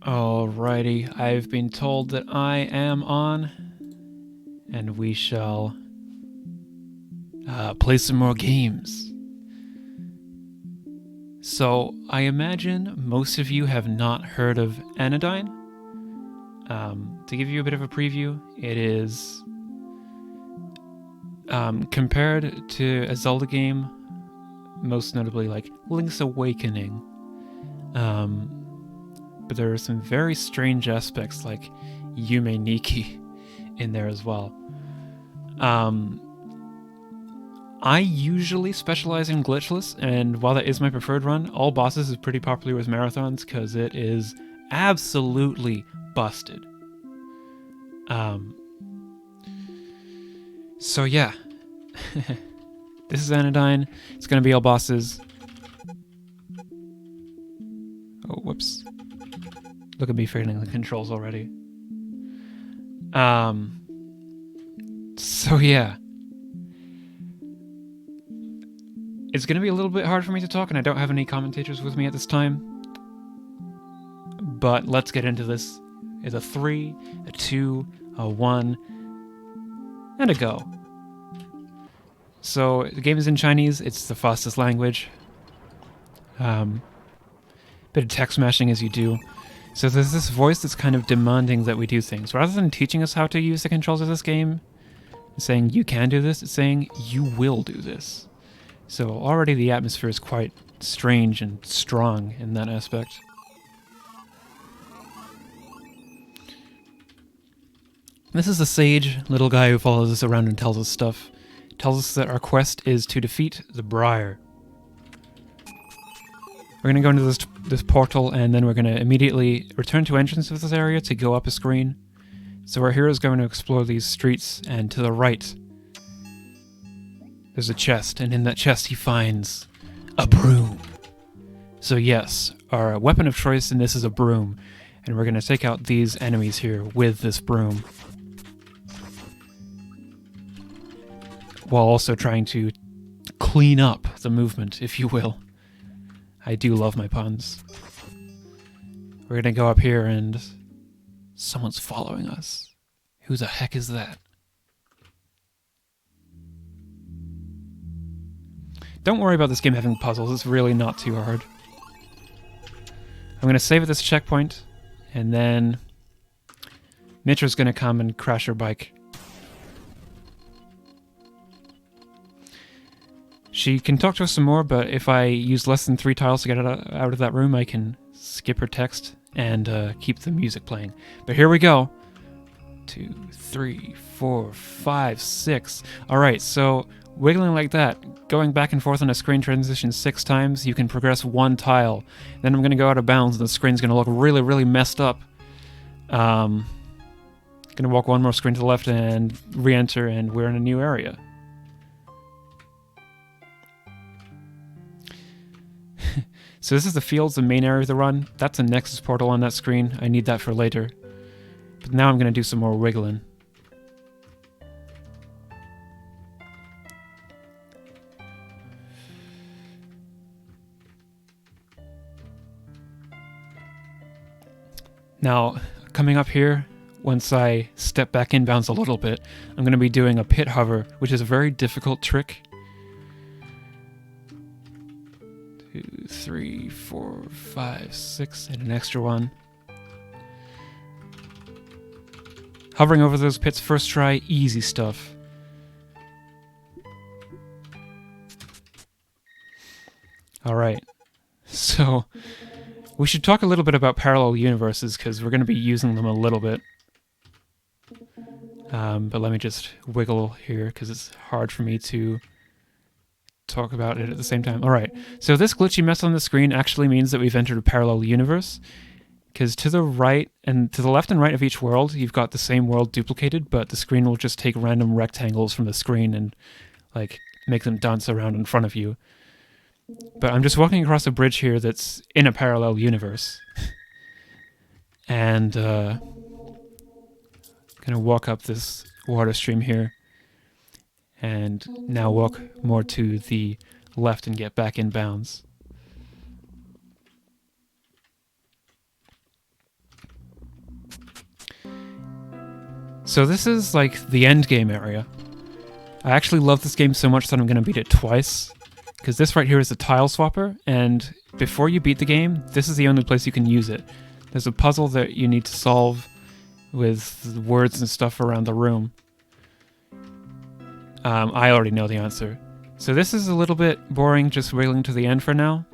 Alrighty, I've been told that I am on, and we shall play some more games. So, I imagine most of you have not heard of Anodyne. To give you a bit of a preview, it is compared to a Zelda game, most notably like Link's Awakening. But there are some very strange aspects like Yume Nikki in there as well. I usually specialize in glitchless, and while that is my preferred run, all bosses is pretty popular with marathons because it is absolutely busted. So yeah, this is Anodyne. It's gonna be all bosses. Oh, whoops. Look at me failing the controls already. So yeah. It's going to be a little bit hard for me to talk, and I don't have any commentators with me at this time. But let's get into this. It's a 3, a 2, a 1, and a go. So the game is in Chinese. It's the fastest language. Bit of text mashing as you do. So there's this voice that's kind of demanding that we do things. Rather than teaching us how to use the controls of this game, saying you can do this, it's saying you will do this. So already the atmosphere is quite strange and strong in that aspect. This is the sage, little guy who follows us around and tells us stuff. Tells us that our quest is to defeat the Briar. We're going to go into this portal, and then we're going to immediately return to entrance of this area to go up a screen. So our hero is going to explore these streets, and to the right, there's a chest, and in that chest he finds a broom. So yes, our weapon of choice in this is a broom, and we're going to take out these enemies here with this broom, while also trying to clean up the movement, if you will. I do love my puns. We're going to go up here, and someone's following us. Who the heck is that? Don't worry about this game having puzzles, it's really not too hard. I'm going to save at this checkpoint, and then Mitra's going to come and crash her bike. She can talk to us some more, but if I use less than 3 tiles to get out of that room, I can skip her text and keep the music playing. But here we go. 2, 3, 4, 5, 6. Alright, so wiggling like that, going back and forth on a screen transition 6 times, you can progress 1 tile. Then I'm going to go out of bounds and the screen's going to look really, really messed up. Going to walk 1 more screen to the left and re-enter, and we're in a new area. So this is the fields, the main area of the run. That's a Nexus portal on that screen. I need that for later. But now I'm going to do some more wiggling. Now, coming up here, once I step back inbounds a little bit, I'm going to be doing a pit hover, which is a very difficult trick. 2, 3, 4, 5, 6, and an extra one. Hovering over those pits first try, easy stuff. Alright, so we should talk a little bit about parallel universes, because we're going to be using them a little bit. But let me just wiggle here, because it's hard for me to talk about it at the same time. Alright, so this glitchy mess on the screen actually means that we've entered a parallel universe, because to the right and to the left and right of each world, you've got the same world duplicated, but the screen will just take random rectangles from the screen and like make them dance around in front of you. But I'm just walking across a bridge here that's in a parallel universe. And gonna walk up this water stream here. And now walk more to the left and get back in bounds. So this is like the end game area. I actually love this game so much that I'm going to beat it twice, because this right here is the tile swapper, and before you beat the game, this is the only place you can use it. There's a puzzle that you need to solve with words and stuff around the room. I already know the answer. So this is a little bit boring, just waiting to the end for now.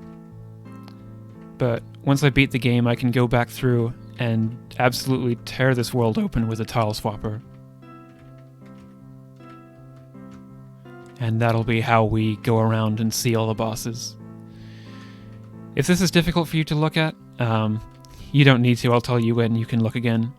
But once I beat the game, I can go back through and absolutely tear this world open with a tile swapper. And that'll be how we go around and see all the bosses. If this is difficult for you to look at, you don't need to. I'll tell you when you can look again.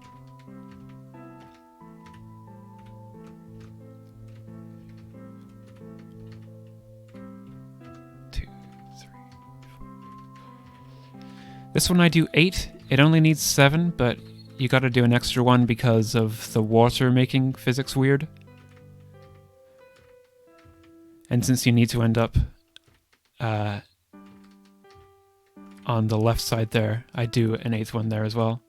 This one I do 8. It only needs 7, but you gotta do an extra one because of the water making physics weird. And since you need to end up on the left side there, I do an 8th one there as well.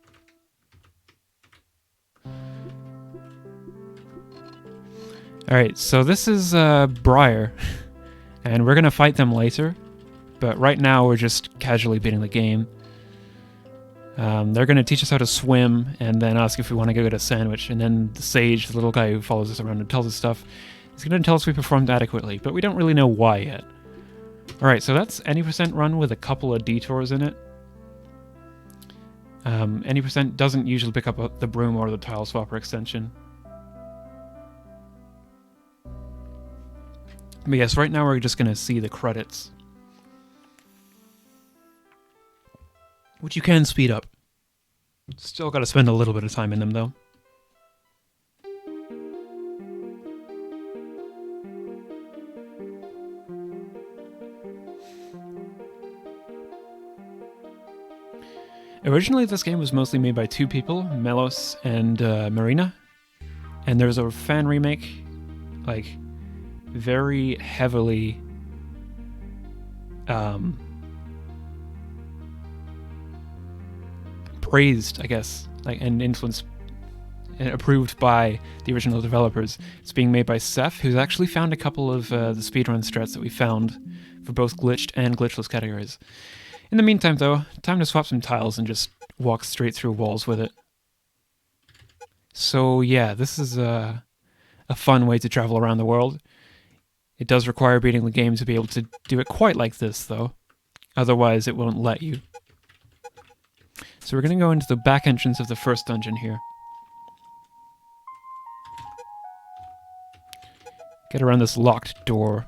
Alright, so this is Briar, and we're gonna fight them later, but right now we're just casually beating the game. They're going to teach us how to swim, and then ask if we want to go get a sandwich, and then the sage, the little guy who follows us around and tells us stuff, is going to tell us we performed adequately, but we don't really know why yet. Alright, so that's any percent run with a couple of detours in it. Any percent doesn't usually pick up the broom or the tile swapper extension. But yes, right now we're just going to see the credits. Which you can speed up. Still got to spend a little bit of time in them, though. Originally, this game was mostly made by 2 people, Melos and Marina. And there's a fan remake, like, very heavily praised, I guess, like, and influenced and approved by the original developers. It's being made by Seth, who's actually found a couple of the speedrun strats that we found for both glitched and glitchless categories. In the meantime, though, time to swap some tiles and just walk straight through walls with it. So yeah, this is a fun way to travel around the world. It does require beating the game to be able to do it quite like this, though. Otherwise, it won't let you. So we're going to go into the back entrance of the first dungeon here. Get around this locked door,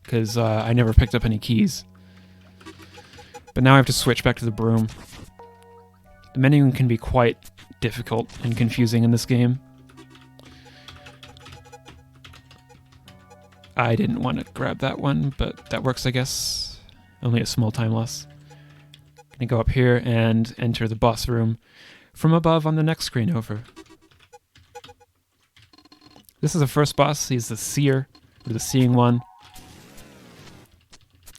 because I never picked up any keys. But now I have to switch back to the broom. The menuing can be quite difficult and confusing in this game. I didn't want to grab that one, but that works, I guess. Only a small time loss. Gonna go up here and enter the boss room from above on the next screen over. This is the first boss. He's the Seer, or the Seeing One.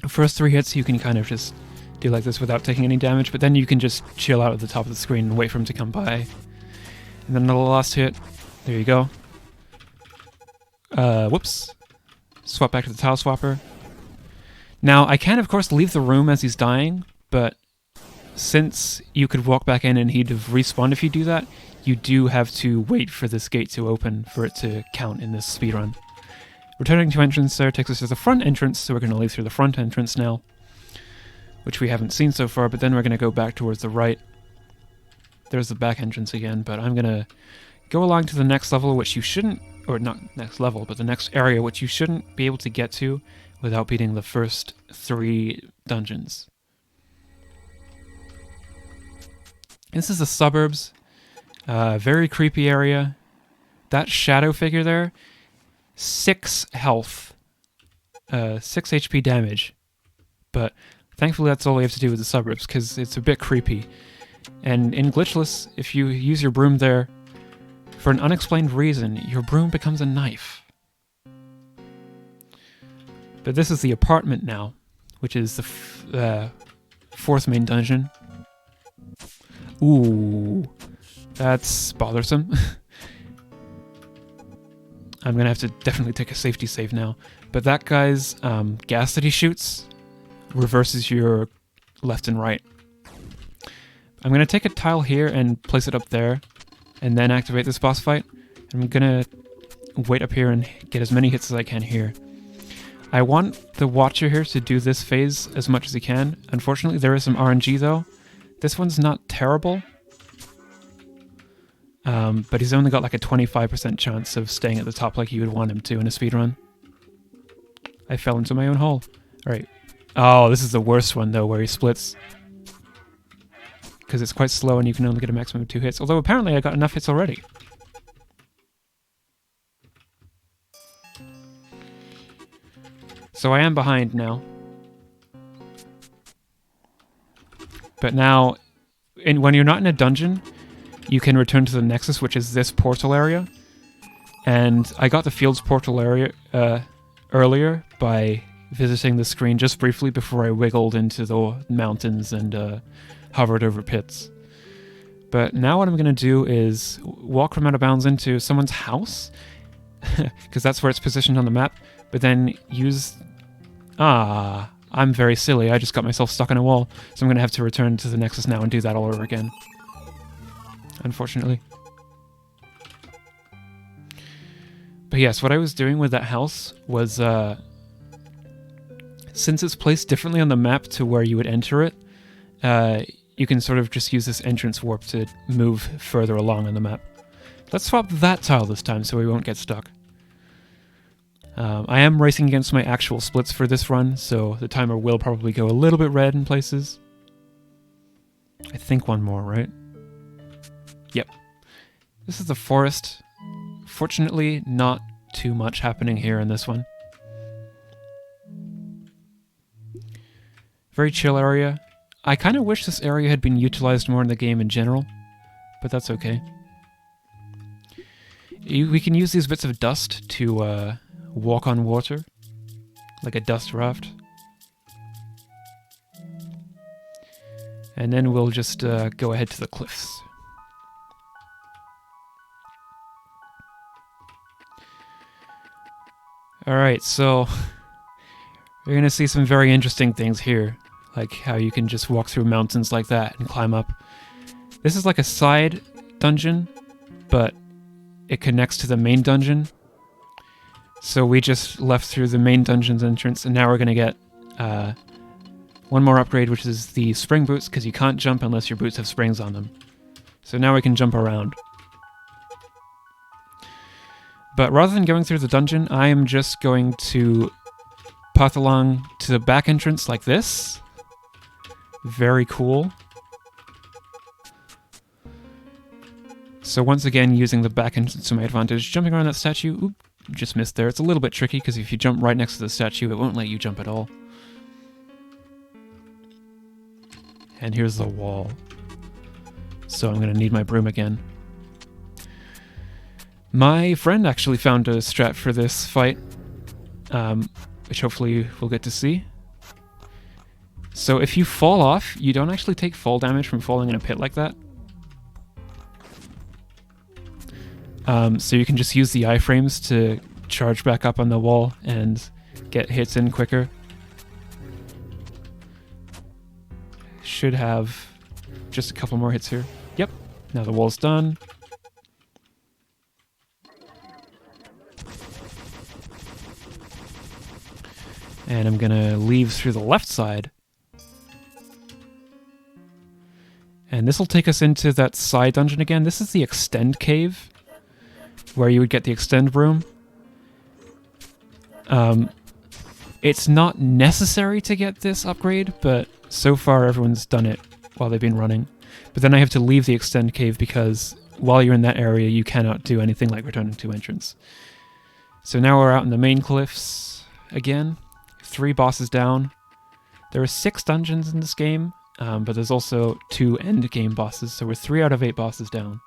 The first 3 hits you can kind of just do like this without taking any damage, but then you can just chill out at the top of the screen and wait for him to come by. And then the last hit, there you go. Whoops. Swap back to the tile swapper. Now, I can, of course, leave the room as he's dying, but since you could walk back in and he'd have respawned if you do that, you do have to wait for this gate to open for it to count in this speedrun. Returning to entrance there takes us to the front entrance, so we're going to leave through the front entrance now, which we haven't seen so far, but then we're going to go back towards the right. There's the back entrance again, but I'm going to go along to the next level, which you shouldn't, or not next level, but the next area, which you shouldn't be able to get to without beating the first 3 dungeons. This is the suburbs. Very creepy area. That shadow figure there, 6 health, 6 HP damage. But thankfully that's all we have to do with the suburbs, because it's a bit creepy. And in glitchless, if you use your broom there, for an unexplained reason, your broom becomes a knife. But this is the apartment now, which is the 4th main dungeon. Ooh, that's bothersome. I'm gonna have to definitely take a safety save now. But that guy's gas that he shoots reverses your left and right. I'm gonna take a tile here and place it up there, and then activate this boss fight. I'm gonna wait up here and get as many hits as I can here. I want the Watcher here to do this phase as much as he can. Unfortunately, there is some RNG though. This one's not terrible, but he's only got like a 25% chance of staying at the top like you would want him to in a speedrun. I fell into my own hole. Alright. Oh, this is the worst one though, where he splits. Because it's quite slow and you can only get a maximum of 2 hits. Although apparently I got enough hits already. So I am behind now. But now, when you're not in a dungeon, you can return to the Nexus, which is this portal area. And I got the Fields portal area earlier by visiting the screen just briefly before I wiggled into the mountains and hovered over pits. But now what I'm going to do is walk from out of bounds into someone's house, because that's where it's positioned on the map, but then use... I'm very silly. I just got myself stuck in a wall, so I'm going to have to return to the Nexus now and do that all over again. Unfortunately. But yes, what I was doing with that house was, since it's placed differently on the map to where you would enter it, you can sort of just use this entrance warp to move further along on the map. Let's swap that tile this time so we won't get stuck. I am racing against my actual splits for this run, so the timer will probably go a little bit red in places. I think one more, right? Yep. This is the forest. Fortunately, not too much happening here in this one. Very chill area. I kind of wish this area had been utilized more in the game in general, but that's okay. We can use these bits of dust to walk on water, like a dust raft. And then we'll just go ahead to the cliffs. Alright, so you're gonna see some very interesting things here, like how you can just walk through mountains like that and climb up. This is like a side dungeon, but it connects to the main dungeon. So we just left through the main dungeon's entrance, and now we're gonna get one more upgrade, which is the spring boots, because you can't jump unless your boots have springs on them. So now we can jump around. But rather than going through the dungeon, I am just going to path along to the back entrance like this. Very cool. So once again, using the back entrance to my advantage, jumping around that statue. Oop, just missed there. It's a little bit tricky, because if you jump right next to the statue, it won't let you jump at all. And here's the wall. So I'm going to need my broom again. My friend actually found a strat for this fight, which hopefully we'll get to see. So if you fall off, you don't actually take fall damage from falling in a pit like that. So you can just use the iframes to charge back up on the wall and get hits in quicker. Should have just a couple more hits here. Yep, now the wall's done. And I'm gonna leave through the left side. And this will take us into that side dungeon again. This is the extend cave, where you would get the extend room. It's not necessary to get this upgrade, but so far everyone's done it while they've been running. But then I have to leave the extend cave because while you're in that area, you cannot do anything like returning to entrance. So now we're out in the main cliffs again. 3 bosses down. There are 6 dungeons in this game, but there's also 2 end game bosses, so we're 3 out of 8 bosses down.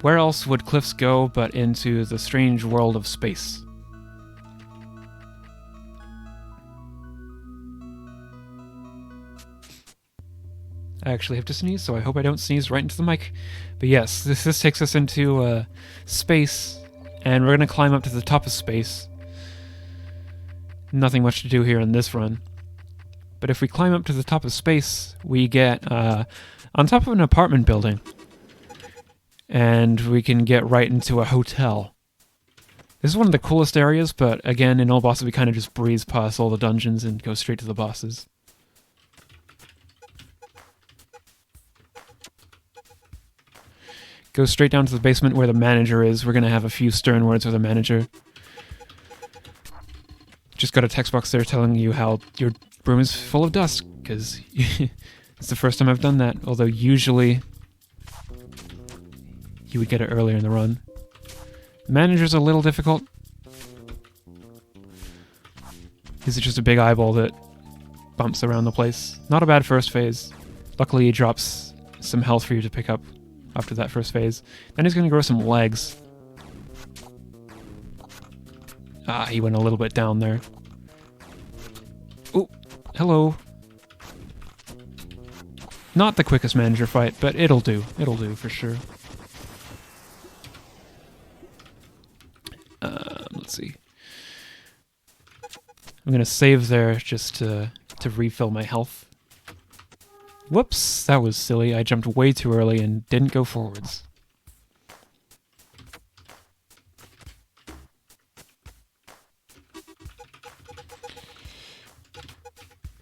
Where else would cliffs go but into the strange world of space? I actually have to sneeze, so I hope I don't sneeze right into the mic. But yes, this takes us into space, and we're going to climb up to the top of space. Nothing much to do here in this run. But if we climb up to the top of space, we get on top of an apartment building. And we can get right into a hotel. This is one of the coolest areas, but again, in all bosses, we kind of just breeze past all the dungeons and go straight to the bosses. Go straight down to the basement where the manager is. We're going to have a few stern words with the manager. Just got a text box there telling you how your room is full of dust, because it's the first time I've done that, although usually you would get it earlier in the run. The manager's a little difficult. He's just a big eyeball that bumps around the place. Not a bad first phase. Luckily he drops some health for you to pick up after that first phase. Then he's going to grow some legs. Ah, he went a little bit down there. Oh, hello. Not the quickest manager fight, but it'll do. It'll do for sure. Let's see. I'm going to save there just to refill my health. Whoops, that was silly. I jumped way too early and didn't go forwards.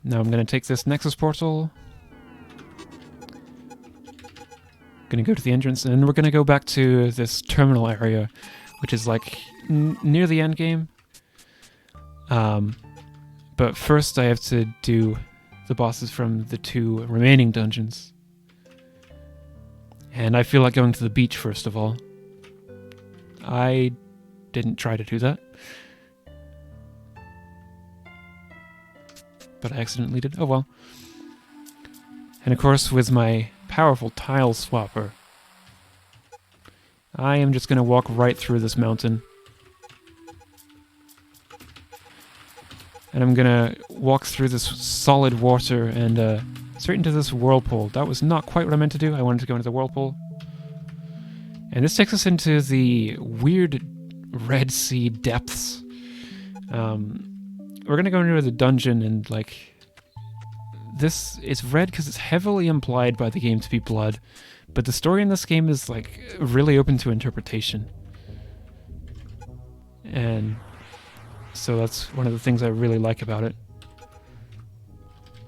Now I'm going to take this Nexus portal. Going to go to the entrance, and we're going to go back to this terminal area, which is like near the end game. But first I have to do the bosses from the 2 remaining dungeons. And I feel like going to the beach first of all. I didn't try to do that. But I accidentally did. Oh well. And of course, with my powerful tile swapper, I am just going to walk right through this mountain. And I'm going to walk through this solid water and straight into this whirlpool. That was not quite what I meant to do. I wanted to go into the whirlpool. And this takes us into the weird Red Sea depths. We're going to go into the dungeon and, like, this is red because it's heavily implied by the game to be blood. But the story in this game is, like, really open to interpretation. And so that's one of the things I really like about it.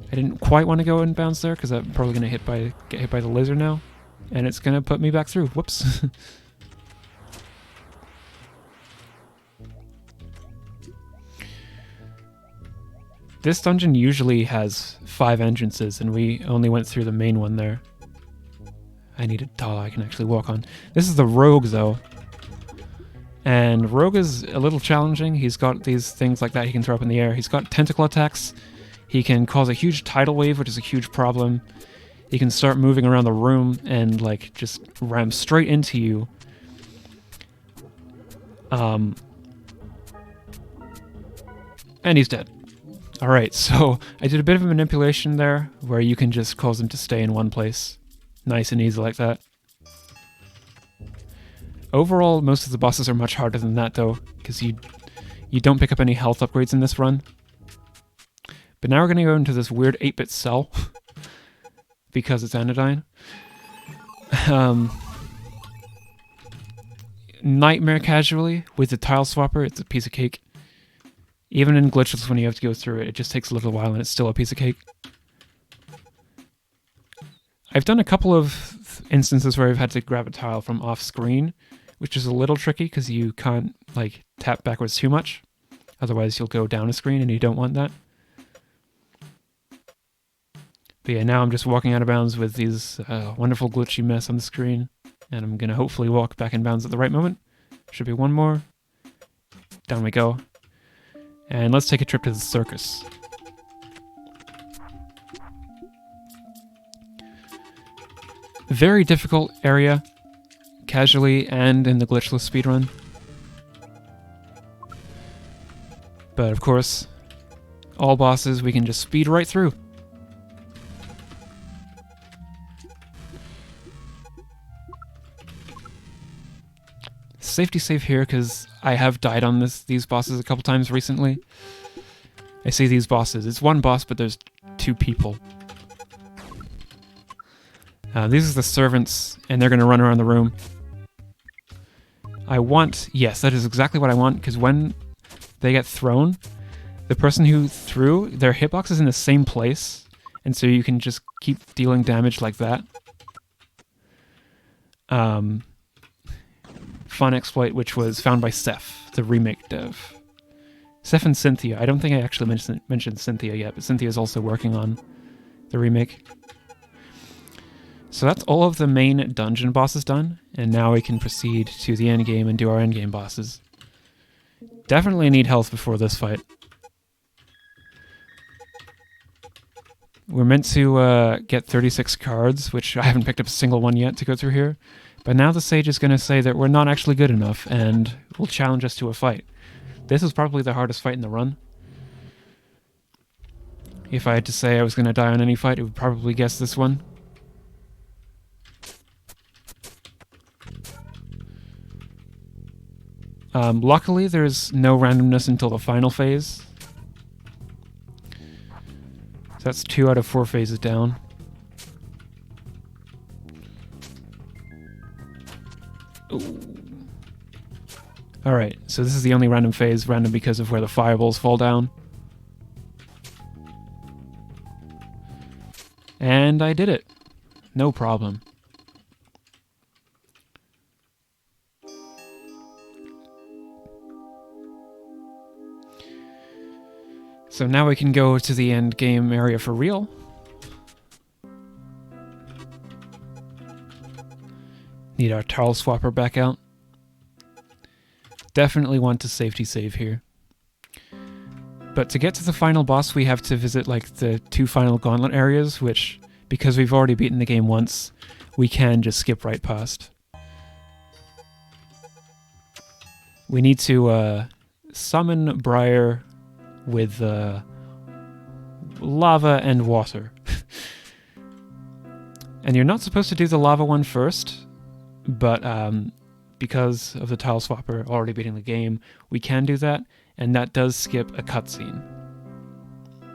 I didn't quite want to go inbounds there because I'm probably going to get hit by the laser now. And it's going to put me back through. Whoops. This dungeon usually has 5 entrances, and we only went through the main one there. I need a tile I can actually walk on. This is the Rogue, though. And Rogue is a little challenging. He's got these things like that he can throw up in the air. He's got tentacle attacks. He can cause a huge tidal wave, which is a huge problem. He can start moving around the room and, like, just ram straight into you. And he's dead. Alright, so I did a bit of a manipulation there, where you can just cause them to stay in one place. Nice and easy like that. Overall, most of the bosses are much harder than that, though, because you don't pick up any health upgrades in this run. But now we're going to go into this weird 8-bit cell, because it's Anodyne. Nightmare casually, with the tile swapper, it's a piece of cake. Even in glitches when you have to go through it, it just takes a little while and it's still a piece of cake. I've done a couple of instances where I've had to grab a tile from off-screen, which is a little tricky because you can't, like, tap backwards too much. Otherwise you'll go down a screen and you don't want that. But yeah, now I'm just walking out of bounds with these wonderful glitchy mess on the screen. And I'm going to hopefully walk back in bounds at the right moment. Should be one more. Down we go. And let's take a trip to the circus. Very difficult area, casually and in the glitchless speedrun. But of course, all bosses we can just speed right through. Safety save here because I have died on these bosses a couple times recently. I say these bosses. It's one boss, but there's two people. These are the servants, and they're going to run around the room. Yes, that is exactly what I want, because when they get thrown, the person who threw, their hitbox is in the same place, and so you can just keep dealing damage like that. Fun exploit, which was found by Seth, the remake dev. Seth and Cynthia. I don't think I actually mentioned Cynthia yet, but Cynthia is also working on the remake. So that's all of the main dungeon bosses done, and now we can proceed to the end game and do our end game bosses. Definitely need health before this fight. We're meant to get 36 cards, which I haven't picked up a single one yet to go through here, but now the sage is going to say that we're not actually good enough and will challenge us to a fight. This is probably the hardest fight in the run. If I had to say I was going to die on any fight, it would probably guess this one. Luckily, there's no randomness until the final phase. So that's 2 out of 4 phases down. Alright, so this is the only random phase, random because of where the fireballs fall down. And I did it. No problem. So now we can go to the end game area for real. Need our tile swapper back out. Definitely want to safety save here. But to get to the final boss, we have to visit like the 2 final gauntlet areas, which, because we've already beaten the game once, we can just skip right past. We need to summon Briar with lava and water. And you're not supposed to do the lava one first, but because of the tile swapper already beating the game, we can do that, and that does skip a cutscene.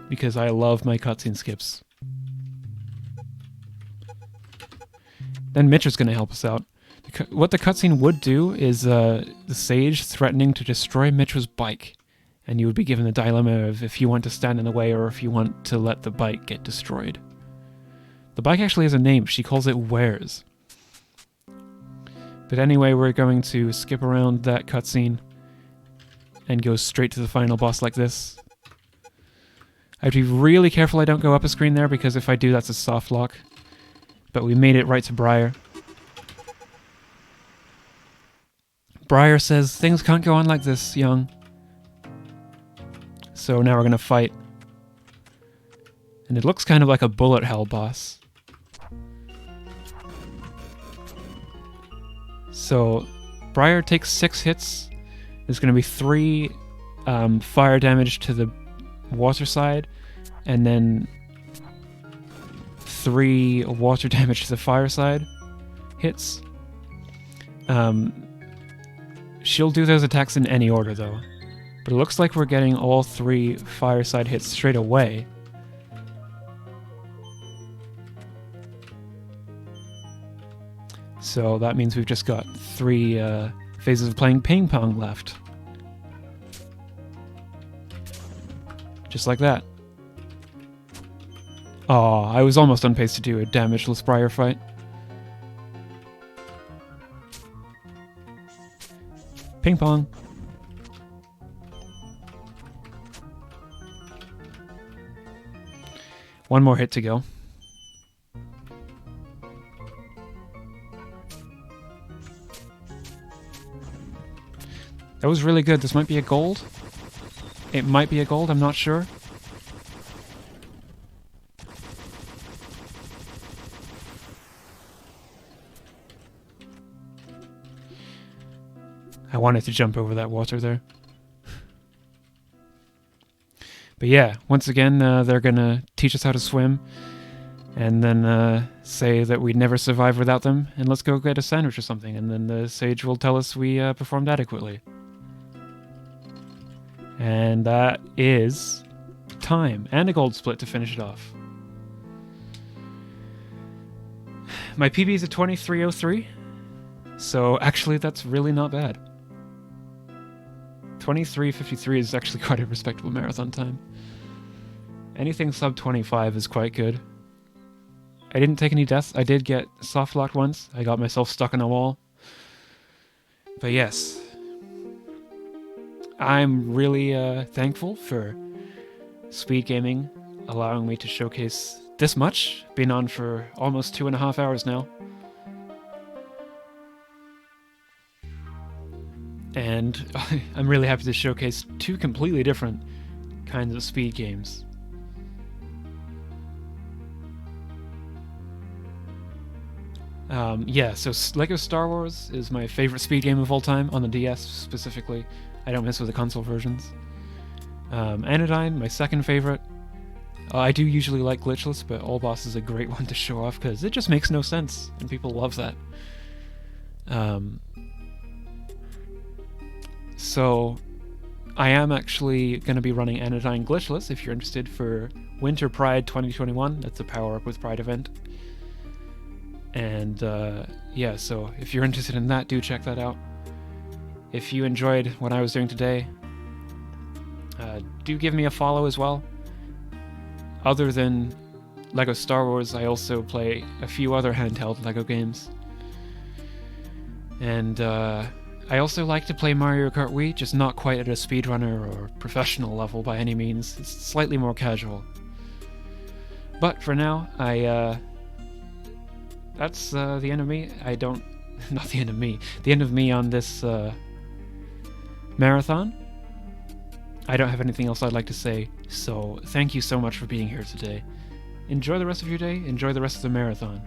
Because I love my cutscene skips. Then Mitch is going to help us out. What the cutscene would do is the sage threatening to destroy Mitch's bike. And you would be given the dilemma of if you want to stand in the way or if you want to let the bike get destroyed. The bike actually has a name. She calls it Wares. But anyway, we're going to skip around that cutscene and go straight to the final boss like this. I have to be really careful I don't go up a screen there, because if I do, that's a soft lock. But we made it right to Briar. Briar says, "Things can't go on like this, young." So now we're going to fight. And it looks kind of like a bullet hell boss. So Briar takes 6 hits. There's going to be 3 fire damage to the water side, and then 3 water damage to the fire side hits. She'll do those attacks in any order though. But it looks like we're getting all 3 fireside hits straight away. So that means we've just got 3 phases of playing ping pong left. Just like that. Aw, I was almost on pace to do a damageless Briar fight. Ping pong. One more hit to go. That was really good. This might be a gold. It might be a gold, I'm not sure. I wanted to jump over that water there. But yeah, once again, they're gonna teach us how to swim. and then say that we'd never survive without them, and let's go get a sandwich or something, and then the sage will tell us we performed adequately. And that is time, and a gold split to finish it off. My PB is a 23:03, so actually that's really not bad. 23:53 is actually quite a respectable marathon time. Anything sub 25 is quite good. I didn't take any deaths. I did get soft locked once. I got myself stuck in a wall. But yes, I'm really thankful for SpeedGaming allowing me to showcase this much. Been on for almost 2.5 hours now. And I'm really happy to showcase two completely different kinds of speed games. Yeah, so LEGO Star Wars is my favorite speed game of all time, on the DS specifically. I don't mess with the console versions. Anodyne, my second favorite. I do usually like glitchless, but All Boss is a great one to show off because it just makes no sense, and people love that. So I am actually going to be running Anodyne glitchless if you're interested for Winter Pride 2021. That's a Power Up with Pride event. And yeah, so if you're interested in that, do check that out. If you enjoyed what I was doing today, do give me a follow as well. Other than LEGO Star Wars, I also play a few other handheld LEGO games. And I also like to play Mario Kart Wii, just not quite at a speedrunner or professional level by any means. It's slightly more casual. But for now, that's the end of me. Not the end of me. The end of me on this marathon. I don't have anything else I'd like to say, so thank you so much for being here today. Enjoy the rest of your day, enjoy the rest of the marathon.